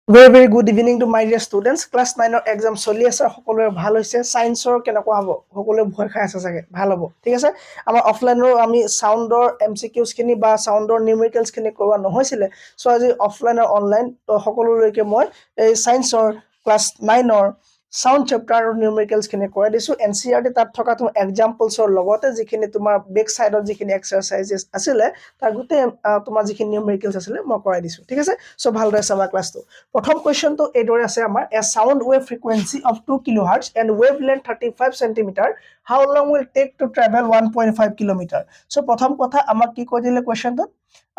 Very good evening to my dear students. Class 9 exam চলি আছে সকলোৰে ভাল হৈছে সায়েন্সৰ কেনেকুৱা হ'ব সকলোৱে ভয় খাই আছে চাগে ভাল হ'ব ঠিক আছে আমাৰ অফলাইনৰ আমি সাউন্ডৰ এমসিকিউজ খিনি বা সাউন্ডৰ নিউমেৰিকেলছ খিনি কৰোৱা নহৈছিলে সো আজি অফলাইন আৰু অনলাইন তো সকলোলৈকে মই এই সায়েন্সৰ ক্লাস 9ৰ সাউন্ড চেপ্টাৰ আৰু নিউমেৰিকেলছ খিনি কৰাই দিছো এনসিআৰটি তাত থকা তোমাৰ এক্সাম্পলছৰ লগতে যিখিনি তোমাৰ বেক সাইডৰ যিখিনি এক্সাৰসাইজেছ আছিলে তাৰ গোটে তোমাৰ যিখিনি নিউমেৰিকেলছ আছিলে মই কৰাই দিছো ঠিক আছে সো ভালদৰে চাবা ক্লাসটো প্ৰথম কোৱেশ্চনটো এইদৰে আছে আমাৰ a sound wave frequency of 2 kilohertz and wavelength 35 centimetre how long will take to travel 1.5 kilometre so প্ৰথম কথা আমাক কি কৈ দিলে কোৱেশ্চনটো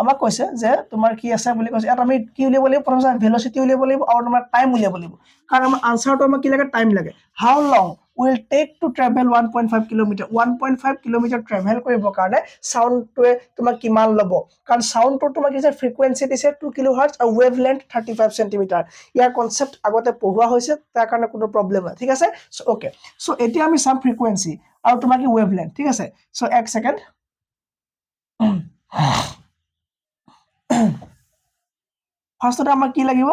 আমাক কৈছে যে তোমাৰ কি আছে বুলি কৈছে ইয়াত আমি কি উলিয়াব লাগিব প্ৰথমে ভেলোচিটি উলিয়াব লাগিব আৰু তোমাৰ টাইম উলিয়াব লাগিব কাৰণ আমাৰ আনসাৰটো আমাক কি লাগে টাইম লাগে হাউ লং will take to travel 1.5 kilometre 1.5 kilometre travel কৰিব কাৰণে সাউন্ডটোৱে তোমাক কিমান ল'ব কাৰণ সাউন্ডটো তোমাক দিছে ফ্ৰিকুৱেন্সি দিছে 2 কিলোহাৰ্টজ আৰু ৱেভ লেন্থ 35 সেন্টিমিটাৰ ইয়াৰ কনসেপ্ট আগতে পঢ়োৱা হৈছে তাৰ কাৰণে কোনো প্ৰবলেম নাই ঠিক আছে সো ওকে সো এতিয়া আমি সাম ফ্ৰিকুৱেন্সি আৰু তোমাক কি ৱেভ লেন্থ ঠিক আছে সো এক সেকেন্ড ফাৰ্স্টতে আমাক কি লাগিব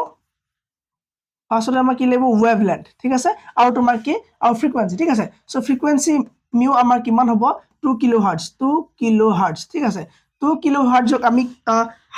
ফাৰ্স্টতে আমাৰ কি লাগিব ৱেভ লেন্থ ঠিক আছে আৰু তোমাৰ কি আৰু ফ্ৰিকুৱেন্সি ঠিক আছে সো ফ্ৰিকুৱেন্সি মিউ আমাৰ কিমান হ'ব 2 কিলোহাৰ্টজ ঠিক আছে 2 কিলোহাৰ্টজক আমি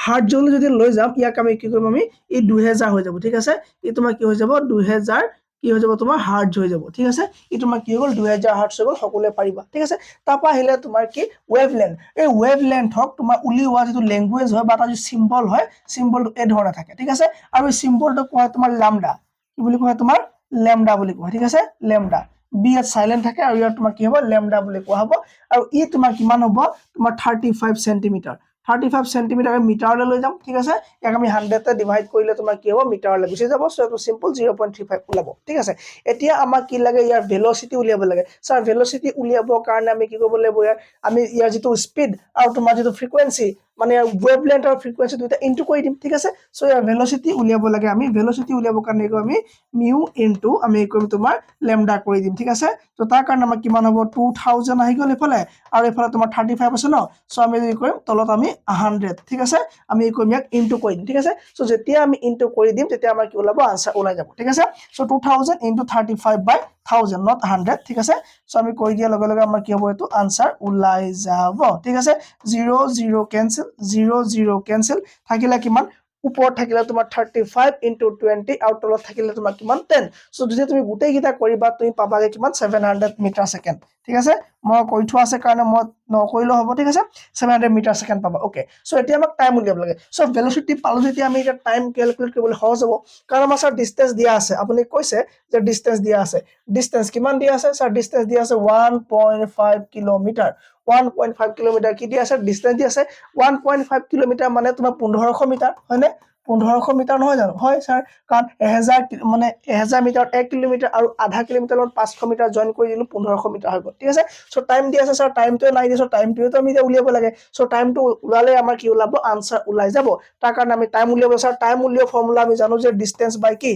হাৰ্টজলৈ যদি লৈ যাম ইয়াক আমি কি কৰিম আমি এই 2000 হৈ যাব ঠিক আছে এই তোমাৰ কি হৈ যাব 2000 কি হৈ যাব তোমাৰ হাৰ্টজ হৈ যাব ঠিক আছে এই তোমাৰ কি হ'ল 2000 হাৰ্টজ হৈ গ'ল সকলোৱে পাৰিবা ঠিক আছে তাপা আহিলে তোমাৰ কি ৱেভ লেন্থ এই ৱেভ লেন্থক তোমাৰ উলিওৱা যেটো ল্যাঙ্গুৱেজ হয় বা এটা সিম্বল হয় সিম্বলটো এই ধৰণে থাকে ঠিক আছে আৰু এই সিম্বলটো কোৱা তোমাৰ ল্যামডা কি বুলি কোৱা তোমাৰ ল্যামডা বুলি কোৱা ঠিক আছে ল্যামডা বি এত সাইলেন্ট থাকে আৰু ইয়াৰ তোমাৰ কি হ'ব ল্যামডা বুলি কোৱা হ'ব আৰু ই তোমাৰ কিমান হ'ব তোমাৰ 35 সেন্টিমিটাৰ 35 সেন্টিমিটাৰ মিটাৰলৈ লৈ যাম ঠিক আছে ইয়াক আমি 100 তে ডিভাইড কৰিলে তোমাৰ কি হ'ব মিটাৰলৈ গুচি যাব সো এটো সিম্পল 0.35 ওলাব ঠিক আছে এতিয়া আমাক কি লাগে ইয়াৰ ভেলোচিটি উলিয়াব লাগে স্যাৰ ভেলোচিটি উলিয়াবৰ কাৰণে আমি কি কৰিব লাগিব ইয়াৰ আমি ইয়াৰ যেটো স্পিড আৰু তোমাৰ যেটো ফ্ৰিকুৱেন্সি মানে ৱেভ লেন্থ আৰু ফ্ৰিকুৱেন্সি দুটা ইনটু কৰি দিম ঠিক আছে সো ইয়াৰ ভেলোচিটি উলিয়াব লাগে আমি ভেলোচিটি উলিয়াবৰ কাৰণে আমি মিউ ইনটু আমি কৰিম তোমাৰ ল্যামডা কৰি দিম ঠিক আছে তো তাৰ কাৰণে আমাৰ কিমান হ'ব 2000 আহি গ'ল এফালে আৰু এফালে তোমাৰ 35 আছে ন সো আমি কি কৰিম তলত আমি 100 ঠিক আছে আমি কৰিম ইয়াক ইনটু কৰি দিম ঠিক আছে সো যেতিয়া আমি ইনটু কৰি দিম তেতিয়া আমাৰ কি ওলাব আনসাৰ ওলাই যাব ঠিক আছে সো 2000 ইনটু 35/1000 not 100 ঠিক আছে সো আমি কৰি দিয়া লগে লগে আমাৰ কি হ'ব এটো আনসাৰ ওলাই যাব ঠিক আছে 0 0 কেনসেল 0 0 কেনসেল থাকিলে কিমান ওপৰত থাকিলে তোমাৰ 35 into 20 আৰু তলত থাকিলে তোমাৰ কিমান 10 সো যদি তুমি গুটেই গিটা কৰিবা তুমি পাবাগে কিমান 700 মিটাৰ সেকেন্ড ঠিক আছে মই কৈ থোৱা আছে কাৰণে মই নকৰিলো হ'ব ঠিক আছে 700 মিটাৰ সেকেন্ড পাবা ওকে সো এতিয়া আমাক টাইম উলিয়াব লাগে সো ভেলোচিটি পালো যেতিয়া আমি এটা টাইম ক্যালকুলেট কৰিবলৈ সহজ হ'ব কাৰণ আমাৰ স্যাৰ ডিসটেন্স দিয়া আছে আপুনি কৈছে যে ডিসটেন্স দিয়া আছে ডিসটেন্স কিমান দিয়া আছে স্যাৰ ডিসটেন্স দিয়া আছে 1.5 কিলোমিটাৰ 1.5 কিলোমিটাৰ কি দিয়া আছে ডিসটেন্স দিয়া আছে 1.5 কিলোমিটাৰ মানে তোমাৰ 1500 মিটাৰ হয়নে 1500 মিটাৰ নহয় জানো হয় স্যাৰ কাৰণ 1000 মানে 1000 মিটাৰ 1 কিলোমিটাৰ আৰু আধা কিলোমিটাৰত 500 মিটাৰ জয়েন কৰি দিলো 1500 মিটাৰ হৈ গ'ল ঠিক আছে সো টাইম দিয়া আছে স্যাৰ টাইমটো নাই দিছো টাইমটো আমি উলিয়াব লাগে সো টাইমটো উলালে আমাৰ কি ওলাব আনসাৰ ওলাই যাব তাৰ কাৰণে আমি টাইম উলিয়াব স্যাৰ টাইম উলিওৱা ফৰ্মুলা আমি জানো যে ডিসটেন্স বাই কি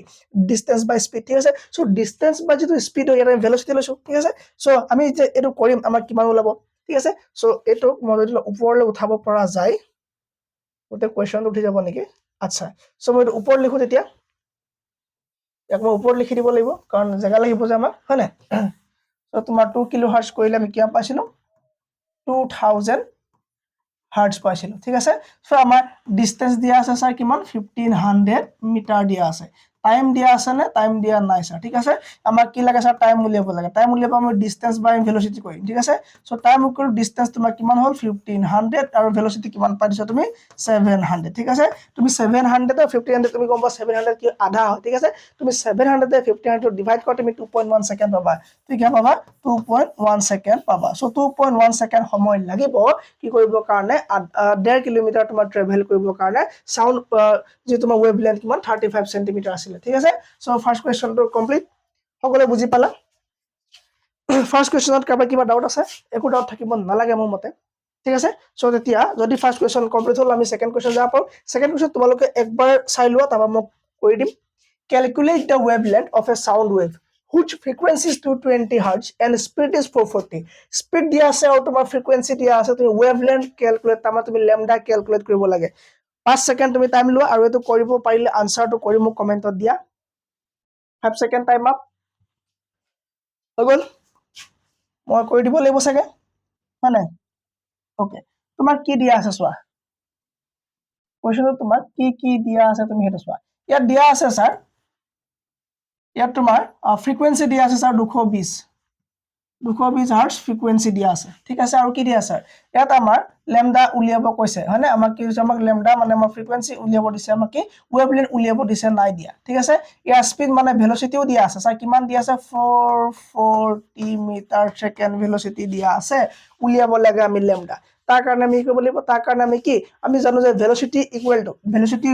ডিসটেন্স বাই স্পিড ঠিক আছে সো ডিসটেন্স বাই যেটো স্পিড হয় ইয়াত ভেলোচিটি লৈছো ঠিক আছে সো আমি যে এটো কৰিম আমাৰ কিমান ওলাব ঠিক আছে সো এটো মই যদি ওপৰলৈ উঠাব পৰা যায় ওতে কোৱেশ্চনটো উঠি যাব নেকি আচ্ছা সো মই ওপৰ লিখো তেতিয়া ইয়াক মই ওপৰ লিখি দিব লাগিব কাৰণ জায়গা লাগিব যে আমাক হয় না সো তোমাৰ 2 কিলোহাৰ্টজ কৰিলে আমি কিমান পাইছিলো 2000 হাৰ্টজ পাইছিলো ঠিক আছে সো আমাৰ ডিসটেন্স দিয়া আছে স্যাৰ কিমান 1500 মিটাৰ দিয়া আছে টাইম দিয়া আছে নে টাইম দিয়া নাই স্যাৰ ঠিক আছে আমাক কি লাগে স্যাৰ টাইম উলিয়াব লাগে টাইম উলিয়াব আমি ডিসটেন্স বাই ভেলোচিটি কৰিম ঠিক আছে সো টাইম ইকুৱেল ডিসটেন্স তোমাৰ কিমান হ'ল 1500 আৰু ভেলোচিটি কিমান পাইছা তুমি 700 ঠিক আছে তুমি 700 আৰু 1500 তুমি গম পা 700 কি আধা হয় ঠিক আছে তুমি 700 এ 1500 ডিভাইড কৰা তুমি 2.1 সেকেন্ড পাবা ঠিক আছে পাবা 2.1 সেকেন্ড পাবা সো 2.1 সেকেন্ড সময় লাগিব কি কৰিবৰ কাৰণে 1.5 কিলোমিটাৰ তোমাৰ ট্ৰেভেল কৰিবৰ কাৰণে সাউন্ড যে তোমাৰ ৱেভ লেন্থ কিমান 35 সেন্টিমিটাৰ আছিল ঠিক আছে সো ফাৰ্স্ট কোৱেশ্চনটো কমপ্লিট সকলে বুজি পালা ফাৰ্স্ট কোৱেশ্চনত কাবা কিবা ডাউট আছে একো ডাউট থাকিব নালাগে মোৰ মতে ঠিক আছে সো তেতিয়া যদি ফাৰ্স্ট কোৱেশ্চন কমপ্লিট হল আমি সেকেন্ড কোৱেশ্চন যাব পাৰো সেকেন্ড কোৱেশ্চন তোমালোকে একবাৰ চাই লোৱা তাবা মোক কৰি দিম calculate the wavelength of a sound wave which frequency is 220 hertz and speed is 440 speed দিয়া আছে আৰু তোমাৰ frequency দিয়া আছে তুমি wavelength calculate তামা তুমি lambda calculate কৰিব লাগে 5 সেকেন্ড তুমি টাইম লোৱা আৰু এটো কৰিব পাৰিলে আনসাৰটো কৰি মোক কমেন্টত দিয়া 5 সেকেন্ড টাইম আপ হৈ গল মই কৰি দিব লাগিব সাগে হয় নাই ওকে তোমাৰ কি দিয়া আছে চোৱা কোৱেশ্চনত তোমাৰ কি দিয়া আছে তুমি হেতু চোৱা ইয়াত দিয়া আছে স্যাৰ ইয়াত তোমাৰ ফ্ৰিকোয়েন্সি দিয়া আছে স্যাৰ 220 হাৰ্টজ ফ্ৰিকোয়েন্সি দিয়া আছে ঠিক আছে আৰু কি দিয়া স্যাৰ ইয়াত আমাৰ লেমডা উলিয়াব কৈছে হয়নে আমাক কি হৈছে আমাক লেমডা মানে আমাৰ ফ্ৰিকোয়েন্সি উলিয়াব দিছে আমাক কি ওয়েভলেন্থ উলিয়াব দিছে নাই দিয়া ঠিক আছে ইয়াৰ স্পিড মানে ভেলোচিটিও দিয়া আছে স্যাৰ কিমান দিয়া আছে 440 মিটাৰ সেকেন্ড ভেলোচিটি দিয়া আছে উলিয়াব লাগে আমি লেমডা তাৰ কাৰণে আমি কি কৰিব লাগিব তাৰ কাৰণে আমি কি আমি জানো যে ভেলোচিটি ইকুৱেল টু ভেলোচিটি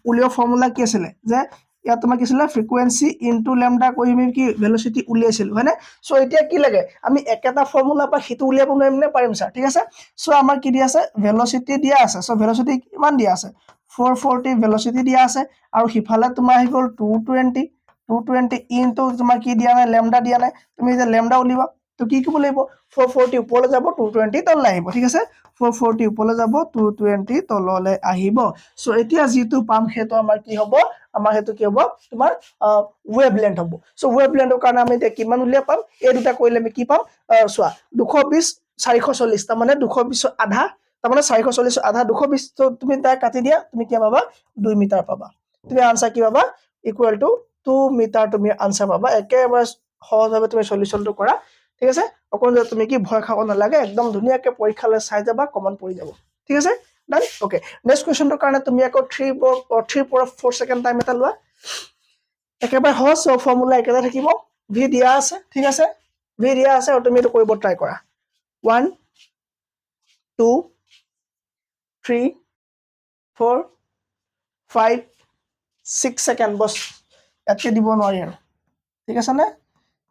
উলিয়াব ফৰ্মুলা কি আছিল যে ইয়াত তোমাৰ কি আছিল ফ্ৰিকোয়েন্সি ইনটু লেমডা কৈ আমি কি ভেলোচিটি উলিয়াইছিল হয়নে সো এতিয়া কি লাগে আমি একেটা ফৰ্মুলা পা হিটো উলিয়াব নোৱাৰিম নে পাৰিম স্যাৰ ঠিক আছে সো আমাৰ কি দিয়া আছে ভেলোচিটি দিয়া আছে সো ভেলোচিটি কিমান দিয়া আছে 440 ভেলোচিটি দিয়া আছে আৰু হিফালে তোমাৰ আহি গল 220 ইনটু তোমাৰ কি দিয়া নাই লেমডা দিয়া নাই তুমি যে লেমডা উলিবা তো কি কৰিব লাগিব 440 ওপৰলৈ যাব 220 তললৈ আহিব ঠিক আছে 440 ওপৰলৈ যাব 220 তললৈ আহিব সো এতিয়া যেটো পাম হেতু আমাৰ কি হ'ব আমাৰ হেতু কি হ'ব তোমাৰ ওয়েভলেন্থ হ'ব সো ওয়েভলেন্থৰ কাৰণে আমি কিমান উলিয়া পাম এই দুটা কৰিলে আমি কি পাম চোৱা 220 440 তা মানে 220 আধা তা মানে 440 আধা 220 তো তুমি তাই কাটি দিয়া তুমি কি পাবা 2 মিটাৰ পাবা তুমি আনসাৰ কি পাবা ইকুৱেল টু 2 মিটাৰ তুমি আনসাৰ পাবা একেবাৰে সহজভাৱে তুমি সলিউশনটো কৰা ঠিক আছে অকন তুমি কি ভয় খাব নালাগে একদম ধুনিয়াকে পৰীক্ষালৈ চাই যাবা কমন পৰি যাব ঠিক আছে ডান ওকে নেক্সট কোৱেশ্চনটোৰ কাৰণে তুমি আকৌ 3 পৰা 4 সেকেন্ড টাইম এটা লোৱা একেবাৰে সহজ ফৰ্মুলা একেটা থাকিব ভি দিয়া আছে ঠিক আছে ভি দিয়া আছে আৰু তুমি এটো কৰিব ট্ৰাই কৰা 1 2 3 4 5 6 সেকেন্ড বস এতে দিব নোৱাৰি আৰু ঠিক আছে না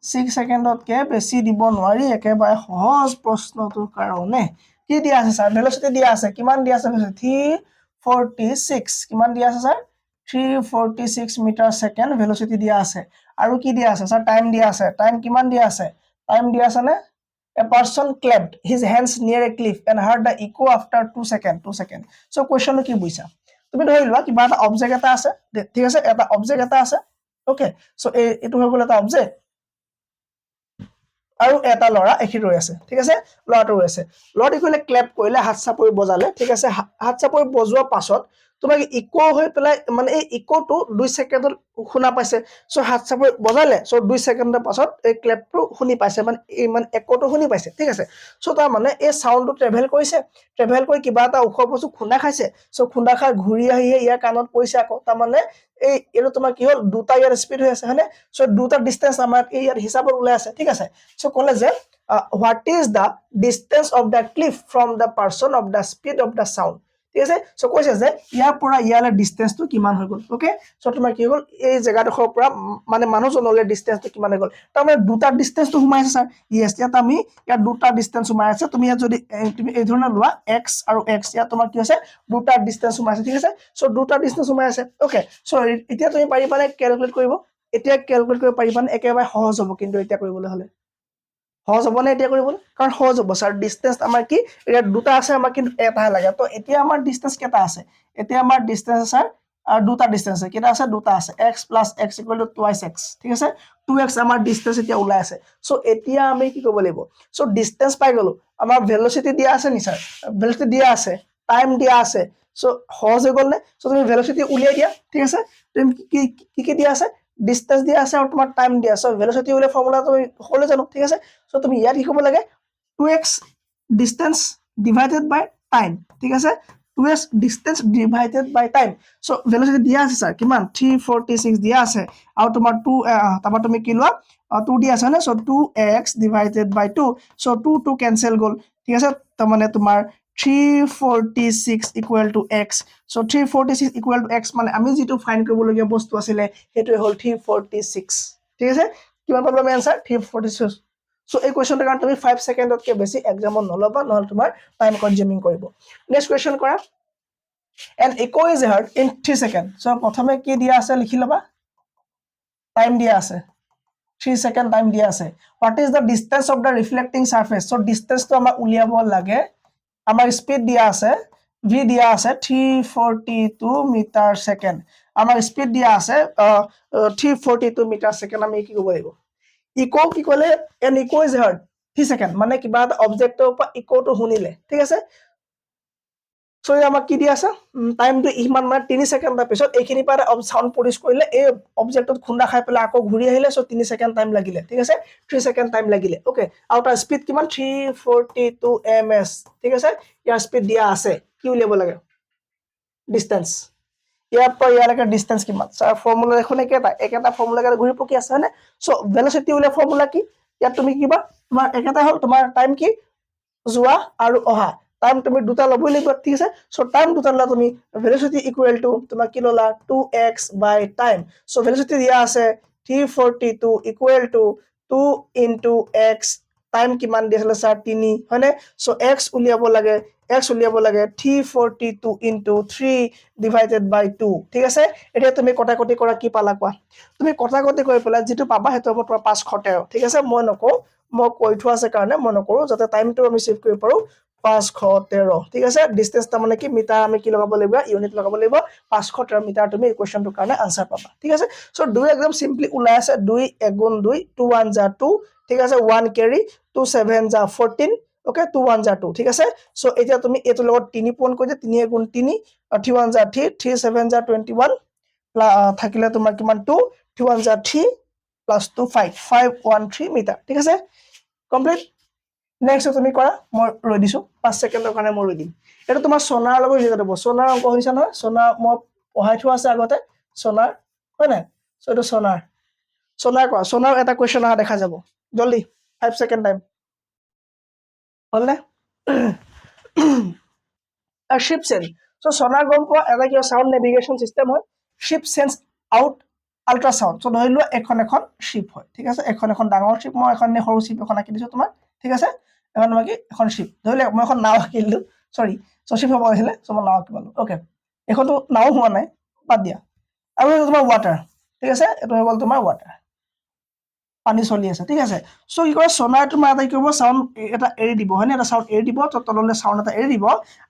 6 সেকেন্ডত কে বেছি দিব নোৱাৰি একেবাৰে সহজ প্ৰশ্নটোৰ কাৰণে কি দিয়া আছে স্যাৰ ভেলোচিটি দিয়া আছে কিমান দিয়া আছে 346 কিমান দিয়া আছে স্যাৰ 346 মিটাৰ সেকেন্ড ভেলোচিটি দিয়া আছে আৰু কি দিয়া আছে স্যাৰ টাইম দিয়া আছে টাইম কিমান দিয়া আছে টাইম দিয়া আছে না A person clapped his hands near a cliff and heard the echo after 2 seconds. So question কি বুইছা তুমি ধৰি লোৱা কিবা এটা অবজেক্ট এটা আছে ঠিক আছে এটা অবজেক্ট এটা আছে ওকে সো এটো হৈ গল এটা অবজেক্ট আৰু এটা লৰা এখি ৰৈ আছে ঠিক আছে লৰাটো ৰৈ আছে লৰাটো কইলে ক্লেপ কৰিলে হাত চাপৰি বজালে ঠিক আছে হাত চাপৰি বজোৱা পাছত তোমাক ইকো হৈ পেলাই মানে এই ইকোটো 2 সেকেন্ডত শুনা পাইছে সো হাত চাপৰি বজালে সো 2 সেকেন্ডৰ পাছত এই ক্লেপটো শুনি পাইছে মানে এই মানে ইকোটো শুনি পাইছে ঠিক আছে সো তাৰ মানে এই সাউন্ডটো ট্ৰেভেল কৰিছে ট্ৰেভেল কৰি কিবা এটা উখ বস্তু খুন্দা খাইছে সো খুন্দা খাই ঘূৰি আহি ইয়াৰ কাণত পৰিছে আকৌ তাৰ মানে এই এটো তোমাৰ কি হল দুটা ইয়াৰ স্পিড হৈ আছে হনে সো দুটা ডিসটেন্স আমাৰ এই ইয়াৰ হিচাপত ওলাই আছে ঠিক আছে সো কলে যে what is the distance of the cliff from the person of the speed of the sound ঠিক আছে সো কৈছে যে ইয়াৰ পৰা ইয়ালে ডিসটেন্সটো কিমান হৈ গল ওকে সো তোমাৰ কি হল এই জায়গাডোখৰ পৰা মানে মানুহজনলে ডিসটেন্সটো কিমান হৈ গল তাৰ মানে দুটা ডিসটেন্সটো হুমাইছে স্যাৰ ইয়েস ইয়াত আমি ইয়াত দুটা ডিসটেন্স হুমাই আছে তুমি ইয়াত যদি তুমি এই ধৰণৰ লোৱা x আৰু x ইয়াত তোমাৰ কি আছে দুটা ডিসটেন্স হুমাইছে ঠিক আছে সো দুটা ডিসটেন্স হুমাই আছে ওকে সো এতিয়া তুমি পাৰিবানে ক্যালকুলেট কৰিব এতিয়া ক্যালকুলেট কৰিব পাৰিবানে একেবাৰে সহজ হ'ব কিন্তু এতিয়া কৰিবলৈ হলে সহজ হ'ব না এতিয়া কৰিবলৈ কাৰণ সহজ হ'ব স্যাৰ ডিসটেন্স আমাৰ কি এটা দুটা আছে আমাৰ কিন্তু এটা লাগে তো এতিয়া আমাৰ ডিসটেন্স কেটা আছে এতিয়া আমাৰ ডিসটেন্স স্যাৰ আৰু দুটা ডিসটেন্স আছে কেটা আছে দুটা আছে x + x = twice x ঠিক আছে 2x আমাৰ ডিসটেন্স এতিয়া ওলাই আছে সো এতিয়া আমি কি কৰিব লাগিব সো ডিসটেন্স পাই গলো আমাৰ ভেলোচিটি দিয়া আছে নি স্যাৰ ভেলোচিটি দিয়া আছে টাইম দিয়া আছে সো সহজ হৈ গল নে সো তুমি ভেলোচিটি উলিয়াই দিয়া ঠিক আছে তুমি কি দিয়া আছে ডিসটেন্স দিয়া আছে আৰু তোমাৰ টাইম দিয়া আছে ভেলোচিটি উলিয়াই ফৰ্মুলা তুমি সকলো জানো ঠিক আছে সো তুমি ইয়াত কি কৰিব লাগে 2x ডিসটেন্স ডিভাইডেড বাই টাইম ঠিক আছে 2x ডিসটেন্স ডিভাইডেড বাই টাইম সো ভেলোচিটি দিয়া আছে স্যার কিমান 346 দিয়া আছে আৰু তোমাৰ 2 তাবা তুমি কি লোৱা 2 দিয়া আছে না সো 2x ডিভাইডেড বাই 2 সো 2 ক্যান্সেল গল ঠিক আছে তাৰ মানে তোমাৰ 346 = x সো 346 = x মানে আমি যেটো ফাইন্ড কৰিব লগিয়া বস্তু আছিল হেতু হল 346 ঠিক আছে কিমান পাবলে আমি आंसर 346 সো এই কোৱেশ্চনটাৰ কাৰণে তুমি 5 সেকেন্ডত কে বেছি এক্সামত নলবা নহল তোমাৰ টাইম কনজিউমিং কৰিব নেক্সট কোৱেশ্চন কৰা an echo is heard in 3 seconds so প্ৰথমে কি দিয়া আছে লিখি লবা টাইম দিয়া আছে 3 সেকেন্ড টাইম দিয়া আছে what is the distance of the reflecting surface so distance তো আমাৰ উলিয়াব লাগে আমাৰ স্পিড দিয়া আছে v দিয়া আছে 342 মিটাৰ সেকেন্ড আমাৰ স্পিড দিয়া আছে 342 মিটাৰ সেকেন্ড আমি কি কৰিব লাগিব ইকো কি কলে an echo is heard 3 second মানে কিবা এটা অবজেক্টৰ পৰা ইকোটো শুনিলে ঠিক আছে সো আমাক কি দিয়া আছে টাইমটো ইমান মানে 3 সেকেন্ডৰ পিছত এইখিনি পৰা সাউন্ড প্ৰডিউস কৰিলে এই অবজেক্টত খুন্দা খাই পেলাই আকৌ ঘূৰি আহিলে সো 3 সেকেন্ড টাইম লাগিলে ঠিক আছে 3 সেকেন্ড টাইম লাগিলে ওকে আৰু তাৰ স্পিড কিমান 342 ms ঠিক আছে ইয়াৰ স্পিড দিয়া আছে কি উলিয়াব লাগে ডিসটেন্স ইয়াৰ পৰা ইয়ালৈকে ডিসটেন্স কিমান স্যাৰ ফৰ্মুলা দেখোন একেটা ফৰ্মুলা কে ঘূৰি পকি আছে হয়নে সো ভেলোসিটি উলিয়া ফৰ্মুলা কি ইয়াত তুমি কিবা তোমাৰ একেটা হল তোমাৰ টাইম কি যোৱা আৰু অহা টাইম তুমি দুটা লবই লাগিব ঠিক আছে সো টাইম দুটা ললা তুমি ভেলোসিটি ইকুৱেল টু তোমাৰ কি ললা 2x বাই টাইম সো ভেলোসিটি দিয়া আছে 342 equal to 2 into x time কিমান দিছিলে স্যাৰ 3 হয়নে সো x উলিয়াব লাগে 342 ইনটু 3 ডিভাইডেড বাই 2 ঠিক আছে এতিয়া তুমি কটাকটি কৰা কি পালা কোৱা তুমি কটাকটি কৰি পেলাই যেটো পাবা হেতু হ'ব তোমাৰ 513 ঠিক আছে মই নকও মই কৈ থোৱা আছে কাৰণে মই নকৰো যাতে টাইমটো আমি সেভ কৰিব পাৰো 513 ঠিক আছে ডিসটেন্স তা মানে কি মিটাৰ আমি কি লগাব লাগিব ইউনিট লগাব লাগিব 513 মিটাৰ তুমি ইকুৱেশনটোৰ কাৰণে আনসাৰ পাবা ঠিক আছে সো 2 একদম সিম্পলি ওলাই আছে 2 1 2 2 1 যা 2 ঠিক আছে 1 কেৰি 2 7 যা 14 ওকে 2 1 যা 2 ঠিক আছে সো এতিয়া তুমি এটো লগত 3 পূৰণ কৰি 3 গুণ 3 3 1 যা 3 3 7 যা 21 থাকিলে তোমাৰ কিমান 2 3 1 যা 3 প্লাস 2 5 513 মিটাৰ ঠিক আছে কমপ্লিট নেক্সট তুমি কৰা মই ৰৈ দিছো 5 সেকেন্ডৰ কাৰণে মই ৰৈ দিম এটা তোমাৰ সোনাৰ লগত ৰিলেটেড হ'ব সোনাৰ অংক হৈছে নহয় সোনা মই পঢ়াই থোৱা আছে আগতে সোনাৰ হয় না সো এটো সোনাৰ কৰা সোনাৰ এটা কোৱেশ্চন আহা দেখা যাব জলদি 5 সেকেন্ড টাইম হলনে a ship sense so sonar গম পোৱা এটা কি সাউন্ড নেভিগেশন সিস্টেম হয় ship sense out ultrasound so ধৰিলো এখন শিপ হয় ঠিক আছে এখন ডাঙৰ শিপ মই এখন সৰু শিপ এখন আঁকি দিছো তোমাৰ ঠিক আছে এখন তোমাকে এখন শিপ ধৰিলে মই এখন নাও আঁকিলো সৰি so শিপ হ'ব আহিলে so মই নাও আঁকিলো ওকে এখনটো নাও হোৱা নাই বাদ দিয়া আৰু তোমাৰ ওয়াটাৰ ঠিক আছে এটো হৈ গল তোমাৰ ওয়াটাৰ পানী চলি আছে ঠিক আছে সো কি কৰে সোনাৰ তোমাৰ এটা কি হ'ব সাউন্ড এটা এৰি দিব হয়নে এটা সাউন্ড এৰি দিব তো তললে সাউন্ড এটা এৰি দিব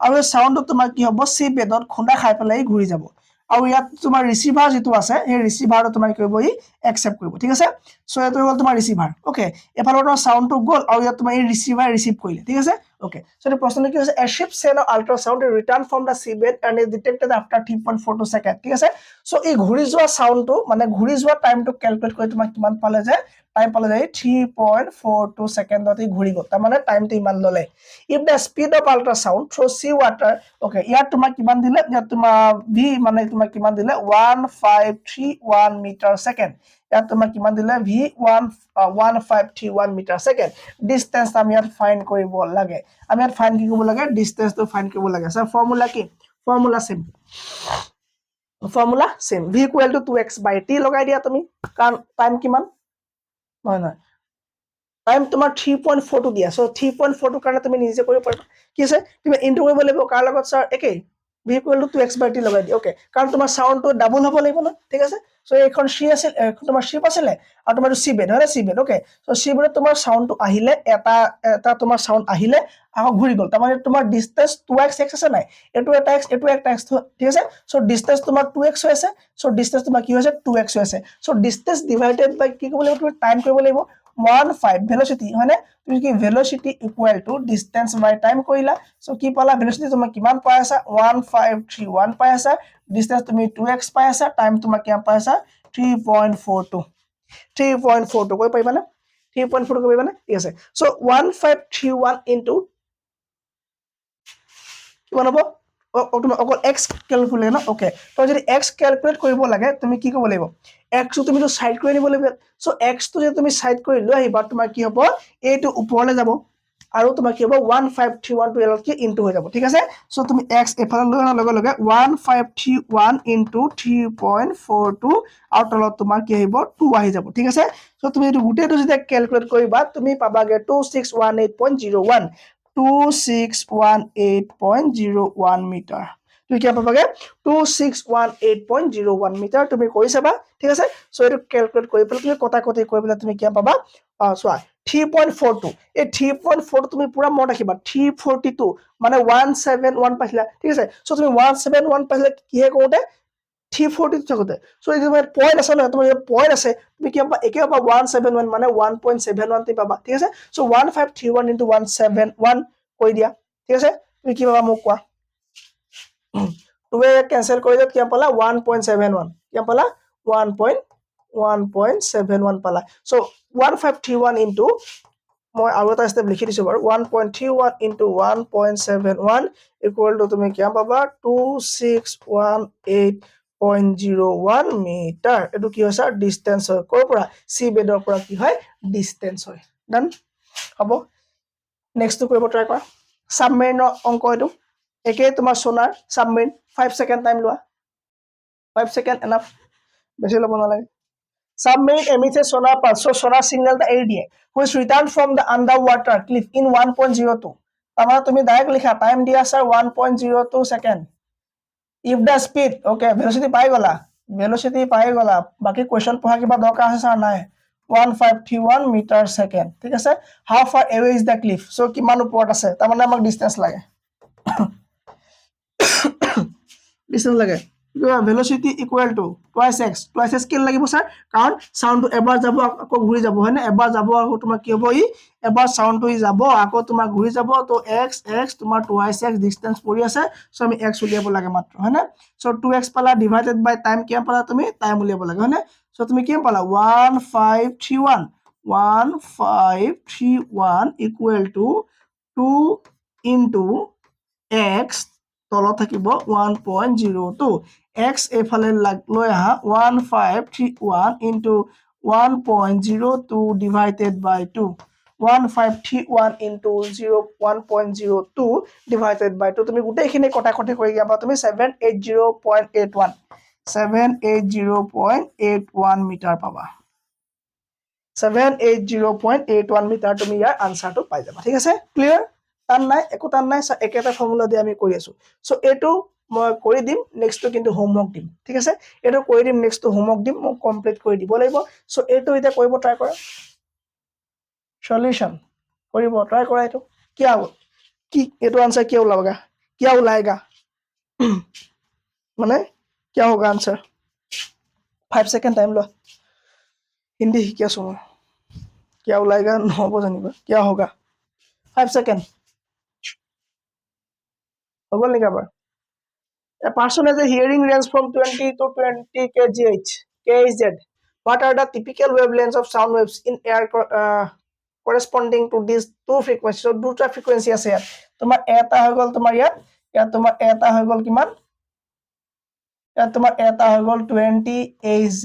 আৰু এই সাউন্ডটো তোমাৰ কি হ'ব সি বেডত খুন্দা খাই পেলাই ঘূৰি যাব আৰু ইয়াত তোমাৰ ৰিসিভাৰ যেটো আছে এই ৰিসিভাৰটো তোমাৰ কি কৰিব ই একসেপ্ট কৰিব ঠিক আছে সো এটো হ'ল তোমাৰ ৰিসিভাৰ ওকে এফালৰ তোমাৰ সাউন্ডটো গল আৰু ইয়াত তোমাৰ এই ৰিসিভাৰ ৰিসিভ কৰিলে ঠিক আছে ওকে সো এই প্ৰশ্নটো কি হৈছে a ship send an ultrasound return from the seabed and is detected after 3.42 second ঠিক আছে সো এই ঘূৰি যোৱা সাউন্ডটো মানে ঘূৰি যোৱা টাইমটো ক্যালকুলেট কৰি তোমাক কিমান পালে যে টাইম পালে যায় 3.42 সেকেন্ডতে ঘূৰি গল তাৰ মানে টাইমটো ইমান ললে if the speed of ultrasound through sea water okay ইয়াত তোমাক কিমান দিলে ইয়াত তোমাৰ v মানে তোমাক কিমান দিলে 1531 মিটাৰ সেকেন্ড ইয়াত তোমাক কিমান দিলে v 1531 মিটাৰ সেকেন্ড ডিসটেন্স আমি ইয়াত ফাইন্ড কৰিব লাগে আমি ইয়াত ফাইন্ড কি কৰিব লাগে ডিসটেন্সটো ফাইন্ড কৰিব লাগে স্যাৰ ফৰ্মুলা কি formula same v equal to 2x by t লগাই দিয়া তুমি কাৰণ টাইম কিমান নহয় টাইম তোমাৰ 3.42 দিয়া সো 3.42 কাৰণে তুমি নিজে কৰিব পাৰিবা কি আছে তুমি ইনটু কৰিব লাগিব কাৰ লগত স্যাৰ একেই v equal to 2x by t লগাই দিয়া ওকে কাৰণ তোমাৰ সাউন্ডটো ডাবল হ'ব লাগিব না ঠিক আছে সো এইখন সি আছে তোমাৰ শিপ আছিলে আৰু তোমাৰ সি বেড হয় সি বেড ওকে সো সি বেডত তোমাৰ সাউন্ডটো আহিলে এটা তোমাৰ সাউন্ড আহিলে আকৌ ঘূৰি গল তাৰ মানে তোমাৰ ডিসটেন্স 2x x আছে নাই এটো এটা x এটো একটা x ঠিক আছে সো ডিসটেন্স তোমাৰ 2x হৈ আছে সো ডিসটেন্স তোমাৰ কি হৈছে 2x হৈ আছে সো ডিসটেন্স ডিভাইডেড বাই কি কৰিব লাগিব তুমি টাইম কৰিব লাগিব 15 velocity হয়নে তুমি কি velocity equal to distance by time কইলা সো কি পালা velocity তুমি কিমান পাই আছা 1531 পাই আছা distance তুমি 2x পাই আছা টাইম তুমি কিমান পাই আছা 3.42 কই পাইবা না 3.42 কই পাইবা না ঠিক আছে সো 1531 into কিমান হ'ব তুমি অকল x ক্যালকুলেট না ওকে তো যদি x ক্যালকুলেট কৰিব লাগে তুমি কি কৰিব লাগিব x তুমি তো সাইড কৰি নিব লাগিব সো x তো যে তুমি সাইড কৰি লৈ আহিবা তোমাৰ কি হ'ব এইটো ওপৰলে যাব আৰু তোমাৰ কি হ'ব 1531 টু এল কি ইনটু হৈ যাব ঠিক আছে সো তুমি x এফালে লৈ আনাৰ লগে লগে 1531 ইনটু 3.42 আৰু তলত তোমাৰ কি আহিব 2 আহি যাব ঠিক আছে সো তুমি এইটো গুটেটো যেতিয়া ক্যালকুলেট কৰিবা তুমি পাবাগে 2618.01 2618.01 মিটাৰ তুমি কি পাবাগে 2618.01 মিটাৰ তুমি কৰি চাবা ঠিক আছে সো এটো ক্যালকুলেট কৰি পেলাই তুমি কটাকটি কৰি পেলাই তুমি কি পাবা চোৱা 3.42 এই 3.4 তুমি পুৰা মনত ৰাখিবা 342 মানে 171 পাইছিলা ঠিক আছে সো তুমি 171 পাইছিলা কিহে কৰোতে 342 থাকোতে সো এই তোমাৰ পইণ্ট আছে না তোমাৰ পইণ্ট আছে তুমি কি পাবা একে পাবা 171 মানে 1.71 তুমি পাবা ঠিক আছে সো 1531 * 171 কৰি দিয়া ঠিক আছে তুমি কি পাবা মোক কোৱা তুমি ক্যান্সেল কৰি দিলে কি পালা 1.71 কি পালা 1.71 পালা সো 1531 into মই আৰু এটা স্টেপ লিখি দিছো বাৰু 1.31 into 1.71 equal to তুমি কি পাবা 2618.01 মিটাৰ এটো কি হৈছে ডিসটেন্স হয় কৰ পৰা সি বেডৰ পৰা কি হয় ডিসটেন্স হয় ডান হ'ব নেক্সট কৰিব ট্ৰাই কৰা সাবমেৰিনৰ অংক এটো একে তোমাৰ সোনাৰ সাবমেৰিন 5 সেকেন্ড টাইম লোৱা 5 সেকেন্ড এনাফ বেছি লব নালাগে সাবমেৰিন emits a sonar pulse so sonar signal the এৰি দিয়ে which return from the underwater cliff in 1.02 আমাৰ তুমি ডাইৰেক্ট লিখা টাইম দিয়া sir 1.02 second if the speed okay velocity পাই গলা বাকি কোৱেশ্চন পঢ়া কিবা দৰকাৰ আছে স্যাৰ নাই 1531 মিটাৰ সেকেন্ড ঠিক আছে how far away is the cliff so কিমান ওপৰত আছে তাৰ মানে আমাক ডিসটেন্স লাগে ডিসটেন্স লাগে velocity equal to twice x কেন লাগিব স্যার কাৰণ সাউন্ড এবাৰ যাব আকৌ ঘূৰি যাব হয় না এবাৰ যাব আকৌ তোমাৰ কি হ'ব ই এবাৰ সাউন্ডটো যাব আকৌ তোমাৰ ঘূৰি যাব তো x তোমাৰ twice x ডিসটেন্স পৰি আছে সো আমি x উলিয়াব লাগে মাত্ৰ হয় না সো 2x পালা ডিভাইডেড বাই টাইম কি পালা তুমি টাইম উলিয়াব লাগে হয় না সো তুমি কি পালা 1531 equal to 2 into x তলত থাকিব 1.02 x এফালে লৈ আহা 1531 into 1.02 divided by 2 1531 into 1.02 divided by 2 তুমি গুটেইখিনি কটাকটি কৰি যাবা তুমি 780.81 মিটাৰ পাবা 780.81 মিটাৰ তুমি ইয়াৰ আনসাৰটো পাই যাবা ঠিক আছে ক্লিয়াৰ টান নাই একো টান নাই একেটা ফৰ্মুলা দি আমি কৰি আছো সো এটো মই কৰি দিম নেক্সট কিন্তু হোমৱৰ্ক দিম ঠিক আছে এটো কৰি দিম নেক্সট হোমৱৰ্ক দিম মই কমপ্লিট কৰি দিব লাগিব সো এটো এটা কৰিব ট্ৰাই কৰা সলিউশন কৰিব ট্ৰাই কৰা এটো কি হ'ব কি এটো आंसर কি ওলাएगा মানে क्या होगा आंसर 5 सेकंड टाइम लो हिंदी क्या सुनो क्या ओलाएगा নহব জানিবা क्या होगा 5 सेकंड হ'ব নেকি আবার a person has a hearing range from 20 to 20 kHz what are the typical wavelengths of sound waves in air corresponding to these two frequencies so দুটা frequency আছে ইয়াত তোমাৰ এটা হৈ গল তোমাৰ ইয়াত তোমাৰ এটা হৈ গল কিমান ইয়াত তোমাৰ এটা হৈ গল 20 Hz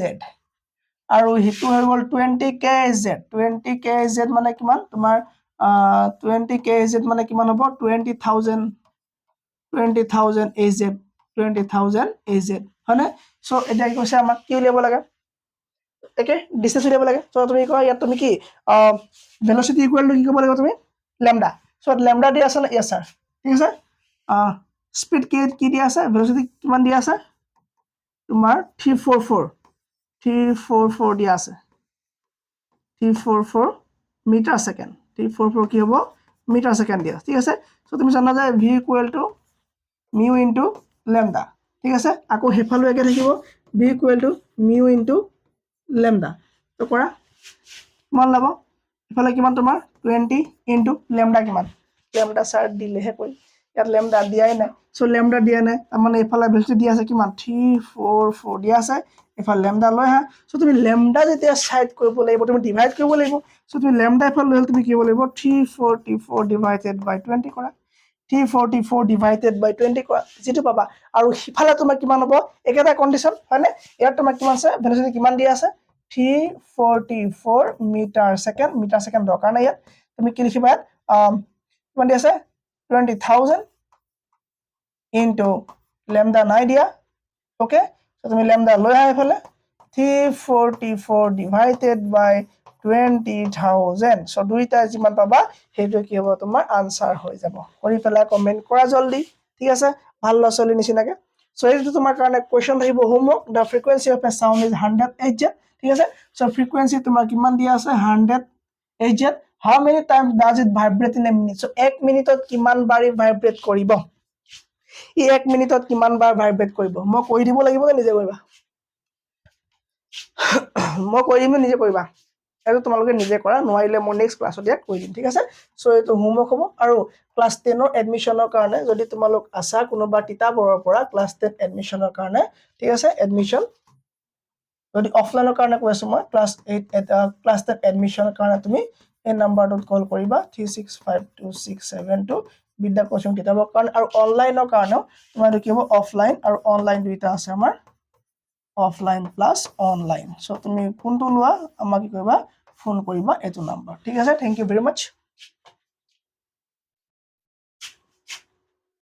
আৰু হিটো হৈ গল 20 kHz মানে কিমান তোমাৰ 20 kHz মানে কিমান হ'ব 20000 Hz 20000 Hz হয়নে সো এটা কি কৈছে আমাক কি উলিয়াব লাগে একে ডিসটেন্স উলিয়াব লাগে সো তুমি কয় ইয়াত তুমি কি ভেলোসিটি ইকুয়াল টু কি কৰিব লাগিব তুমি ল্যামডা সো ল্যামডা দিয়া আছে না ইয়েস স্যার ঠিক আছে স্পিড কি দিয়া আছে ভেলোসিটি কিমান দিয়া আছে তোমাৰ 344 দিয়া আছে 344 মিটাৰ সেকেন্ড 344 কি হ'ব মিটাৰ সেকেন্ড দিয়া ঠিক আছে সো তুমি জানা যে v equal to mu into lambda ঠিক আছে আকৌ হেফালো একে থাকিব v equal to mu into lambda তো কৰা মান লব হেফালে কিমান তোমাৰ 20 into lambda কিমান lambda স্যার দিলেহে কই ইয়াত lambda দিয়াই নাই সো lambda দিয়া নাই মানে এফালে ভেলোসিটি দিয়া আছে কিমান 344 দিয়া আছে এফালে lambda লৈ হা সো তুমি lambda যেতিয়া সাইড কৰিব লাগিব তুমি ডিভাইড কৰিব লাগিব সো তুমি lambda এফালে লৈ তুমি কি কৰিব লাগিব 344 divided by 20 কৰা 344 divided by 20 কৰা যেটো পাবা আৰু হিফালে তোমাৰ কিমান হ'ব একেটা কন্ডিশন হয়নে ইয়াত তোমাৰ কিমান আছে ভেলোসিটি কিমান দিয়া আছে 344 মিটাৰ সেকেন্ড দৰকাৰ নাই ইয়াত তুমি কি লিখিবা কিমান দিয়া আছে 20000 into lambda নাই দিয়া ওকে সো তুমি lambda লৈ আহা এফালে 344 divided by 20000 সো দুইটা যিমান পাবা হেটো কি হ'ব তোমাৰ আনসাৰ হৈ যাব কৰি পেলা কমেন্ট কৰা জলদি ঠিক আছে ভাল লছলি নিচিনাকে সো এইটো তোমাৰ কাৰণে কোৱেশ্চন থাকিব homework the frequency of a sound is 100 Hz ঠিক আছে সো ফ্ৰিকুৱেন্সি তোমাৰ কিমান দিয়া আছে 100 Hz how many times does it vibrate in a minute so 1 মিনিটত কিমান বাৰ ভাইব্ৰেট কৰিব ই 1 মিনিটত কিমান বাৰ ভাইব্ৰেট কৰিব মই কৈ দিব লাগিব নিজে কৰিবা মই কৈ দিম নিজে কৰিবা এইটো তোমালোকে নিজে কৰা নোৱাৰিলে মই নেক্সট ক্লাছত ইয়াক কৈ দিম ঠিক আছে সো এইটো হোমৱৰ্ক হ'ব আৰু ক্লাস 10 ৰ এডমিশনৰ কাৰণে যদি তোমালোক আছা কোনোবা কিতাপৰ পৰা ক্লাস 10 এডমিশনৰ কাৰণে ঠিক আছে এডমিশন যদি অফলাইনৰ কাৰণে কৈ আছো মই ক্লাস 8 ক্লাস 10 এডমিশনৰ কাৰণে তুমি এই নাম্বাৰটোত কল কৰিবা 365267 বিদ্যা কোচিং কিতাপৰ কাৰণে আৰু অনলাইনৰ কাৰণেও তোমালোকে কি হ'ব অফলাইন আৰু অনলাইন দুইটা আছে আমাৰ অফলাইন প্লাস অনলাইন সো তুমি কোনটো লোৱা আমাক কি কৰিবা ফোন কৰিবা এটো নাম্বাৰ ঠিক আছে থ্যাংক ইউ ভেৰি মাচ